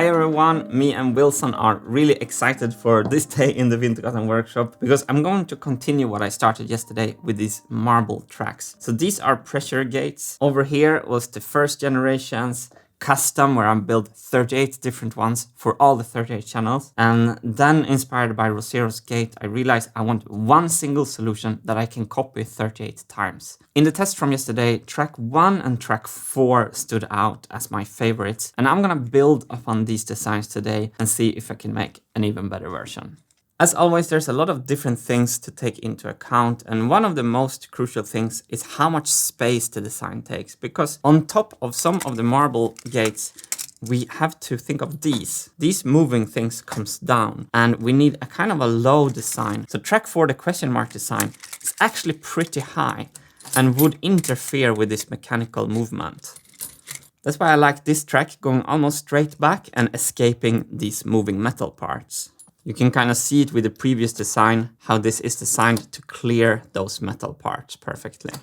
Hi everyone, me and Wilson are really excited for this day in the Wintergatan workshop because I'm going to continue what I started yesterday with these marble tracks. So these are pressure gates. Over here was the first generations custom where I built 38 different ones for all the 38 channels. And then inspired by Rosseros gate, I realized I want one single solution that I can copy 38 times. In the test from yesterday, track 1 and track 4 stood out as my favorites. And I'm gonna build upon these designs today and see if I can make an even better version. As always, there's a lot of different things to take into account, and one of the most crucial things is how much space the design takes, because on top of some of the marble gates, we have to think of these. These moving things comes down, and we need a kind of a low design. So track 4, the question mark design, is actually pretty high and would interfere with this mechanical movement. That's why I like this track going almost straight back and escaping these moving metal parts. You can kind of see it with the previous design, how this is designed to clear those metal parts perfectly.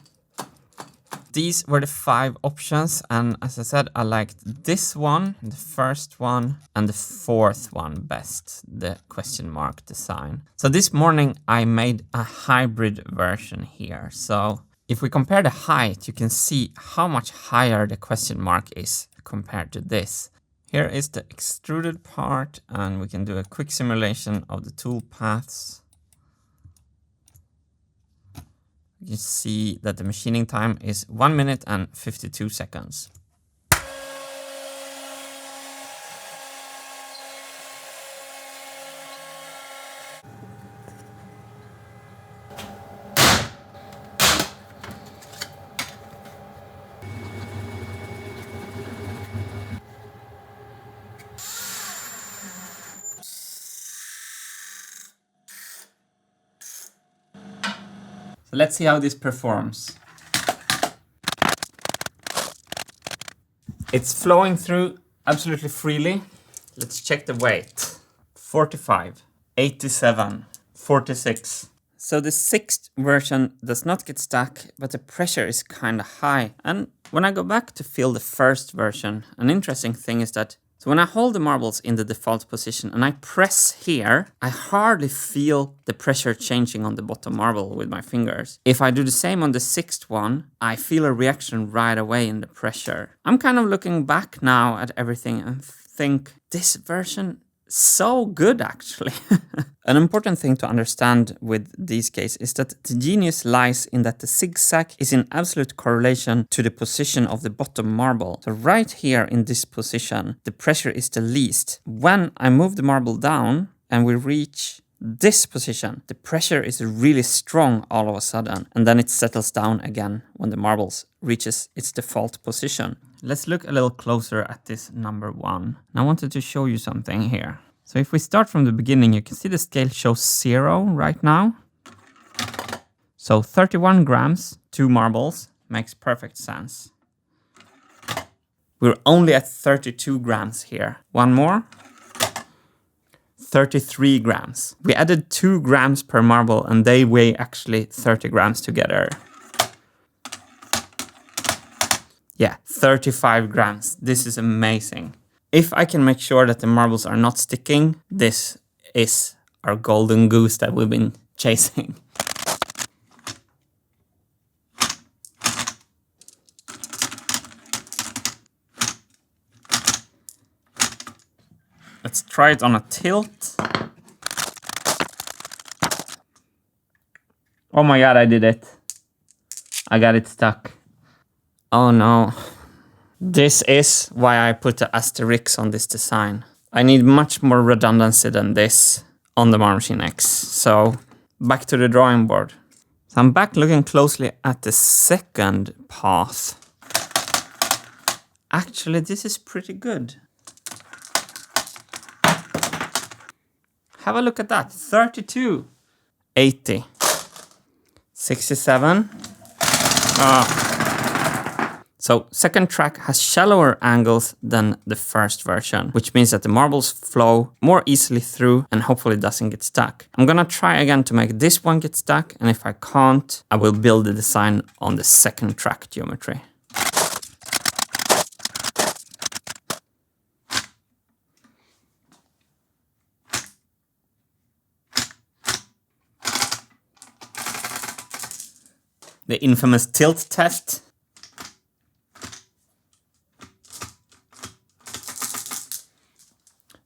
These were the 5 options, and as I said, I liked this one, the first one, and the 4th one best, the question mark design. So this morning I made a hybrid version here. So if we compare the height, you can see how much higher the question mark is compared to this. Here is the extruded part, and we can do a quick simulation of the tool paths. You see that the machining time is 1 minute and 52 seconds. So let's see how this performs. It's flowing through absolutely freely. Let's check the weight. 45, 87, 46. So the 6th version does not get stuck, but the pressure is kind of high. And when I go back to feel the first version, an interesting thing is that so when I hold the marbles in the default position and I press here, I hardly feel the pressure changing on the bottom marble with my fingers. If I do the same on the 6th one, I feel a reaction right away in the pressure. I'm kind of looking back now at everything and think this version so good actually. An important thing to understand with these cases is that the genius lies in that the zigzag is in absolute correlation to the position of the bottom marble. So right here in this position, the pressure is the least. When I move the marble down and we reach this position, the pressure is really strong all of a sudden, and then it settles down again when the marbles reaches its default position. Let's look a little closer at this number 1. I wanted to show you something here. So if we start from the beginning, you can see the scale shows 0 right now. So 31 grams, 2 marbles, makes perfect sense. We're only at 32 grams here. One more. 33 grams. We added 2 grams per marble and they weigh actually 30 grams together. Yeah, 35 grams. This is amazing. If I can make sure that the marbles are not sticking, this is our golden goose that we've been chasing. Let's try it on a tilt. Oh my god, I did it. I got it stuck. Oh no. This is why I put the asterisk on this design. I need much more redundancy than this on the Machine X. So back to the drawing board. So I'm back looking closely at the 2nd path. Actually, this is pretty good. Have a look at that. 32, 80, 67. So 2nd track has shallower angles than the 1st version, which means that the marbles flow more easily through and hopefully doesn't get stuck. I'm gonna try again to make this one get stuck, and if I can't, I will build the design on the 2nd track geometry. the infamous tilt test.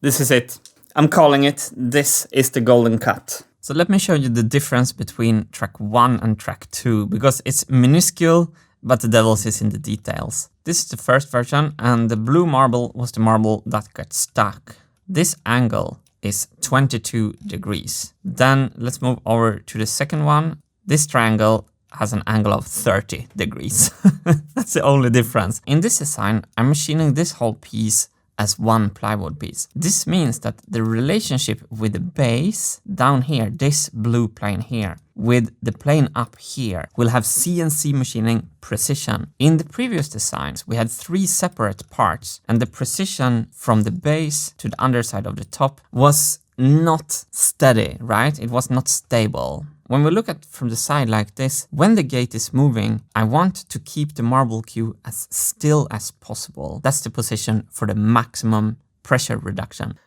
This is it. I'm calling it. This is the golden cut. So let me show you the difference between track 1 and track 2, because it's minuscule, but the devil's is in the details. This is the first version, and the blue marble was the marble that got stuck. This angle is 22 degrees. Then let's move over to the second one. This triangle has an angle of 30 degrees. That's the only difference. In this design, I'm machining this whole piece as one plywood piece. This means that the relationship with the base down here, this blue plane here, with the plane up here, will have CNC machining precision. In the previous designs, we had 3 separate parts, and the precision from the base to the underside of the top was not steady, right? It was not stable. When we look at from the side like this, when the gate is moving, I want to keep the marble queue as still as possible. That's the position for the maximum pressure reduction.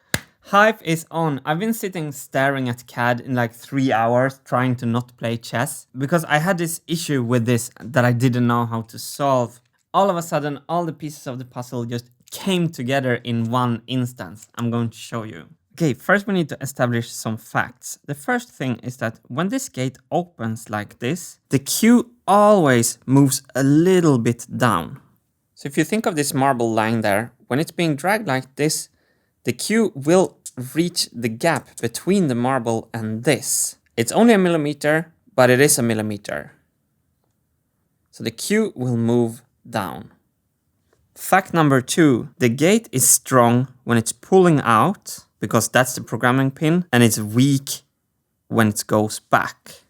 Hype is on. I've been sitting staring at CAD in like 3 hours trying to not play chess because I had this issue with this that I didn't know how to solve. All of a sudden, all the pieces of the puzzle just came together in one instance. I'm going to show you. Okay, first we need to establish some facts. The first thing is that when this gate opens like this, the queue always moves a little bit down. So if you think of this marble lying there, when it's being dragged like this, the queue will reach the gap between the marble and this. It's only a millimeter, but it is a millimeter. So the queue will move down. Fact number 2, the gate is strong when it's pulling out, because that's the programming pin, and it's weak when it goes back.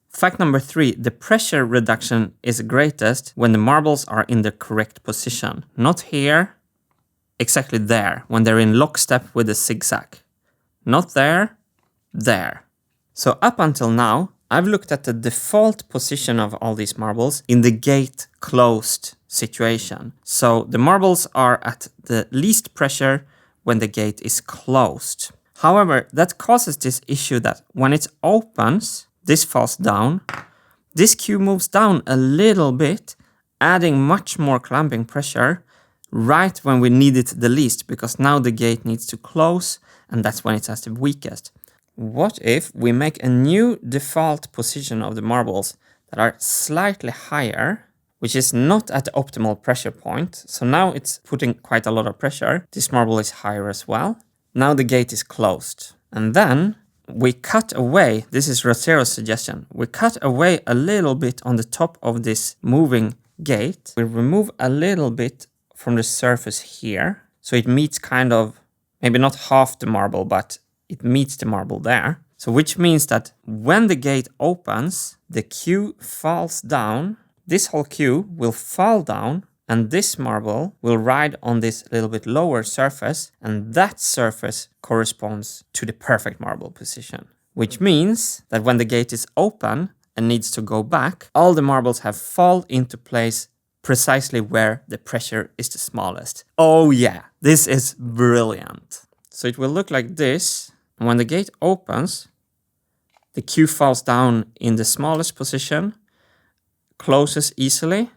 Fact number 3, the pressure reduction is greatest when the marbles are in the correct position. Not here, exactly there, when they're in lockstep with the zigzag. Not there, there. So up until now, I've looked at the default position of all these marbles in the gate closed situation. So the marbles are at the least pressure when the gate is closed. However, that causes this issue that when it opens, this falls down, this queue moves down a little bit, adding much more clamping pressure right when we need it the least, because now the gate needs to close, and that's when it's at the weakest. What if we make a new default position of the marbles that are slightly higher, which is not at the optimal pressure point. So now it's putting quite a lot of pressure. This marble is higher as well. Now the gate is closed. And then we cut away, this is Rosseros' suggestion, we cut away a little bit on the top of this moving gate. We remove a little bit from the surface here. So it meets kind of, maybe not half the marble, but it meets the marble there. So which means that when the gate opens, the queue falls down. This whole queue will fall down, and this marble will ride on this little bit lower surface, and that surface corresponds to the perfect marble position. Which means that when the gate is open and needs to go back, all the marbles have fall into place precisely where the pressure is the smallest. Oh yeah, this is brilliant. So it will look like this. When the gate opens, the queue falls down in the smallest position, closes easily,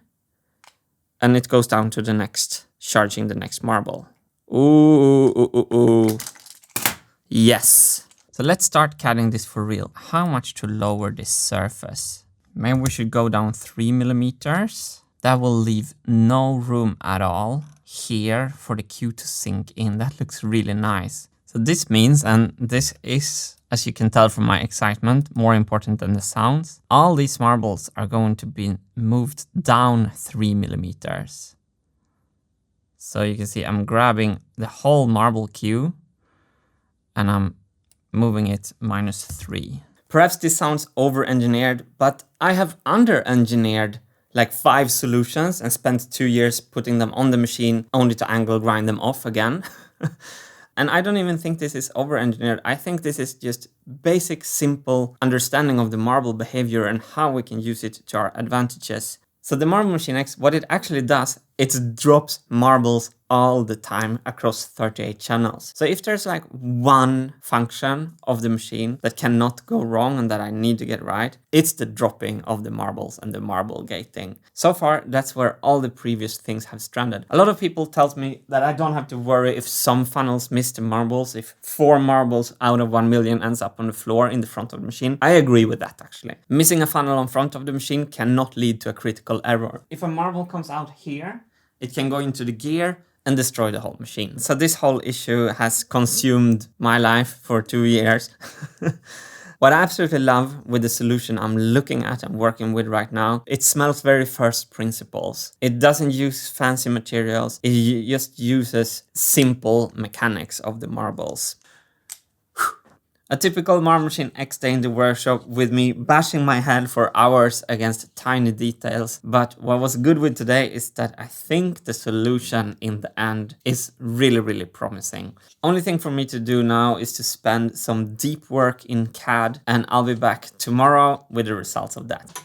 and it goes down to the next, charging the next marble. Ooh. Yes. So let's start CADing this for real. How much to lower this surface? Maybe we should go down 3 millimeters. That will leave no room at all here for the queue to sink in. That looks really nice. So this means, and this is, as you can tell from my excitement, more important than the sounds, all these marbles are going to be moved down 3 millimeters. So you can see I'm grabbing the whole marble queue and I'm moving it -3. Perhaps this sounds over-engineered, but I have under-engineered like 5 solutions and spent 2 years putting them on the machine only to angle grind them off again. And I don't even think this is over-engineered. I think this is just basic, simple understanding of the marble behavior and how we can use it to our advantages. So the Marble Machine X, what it actually does it drops marbles all the time across 38 channels. So if there's like one function of the machine that cannot go wrong and that I need to get right, it's the dropping of the marbles and the marble gating. So far, that's where all the previous things have stranded. A lot of people tell me that I don't have to worry if some funnels miss the marbles, if 4 marbles out of 1 million ends up on the floor in the front of the machine. I agree with that actually. Missing a funnel in front of the machine cannot lead to a critical error. If a marble comes out here, it can go into the gear and destroy the whole machine. So this whole issue has consumed my life for 2 years. What I absolutely love with the solution I'm looking at and working with right now, it smells very first principles. It doesn't use fancy materials, it just uses simple mechanics of the marbles. A typical marble machine X day in the workshop with me bashing my head for hours against tiny details. But what was good with today is that I think the solution in the end is really, really promising. Only thing for me to do now is to spend some deep work in CAD, and I'll be back tomorrow with the results of that.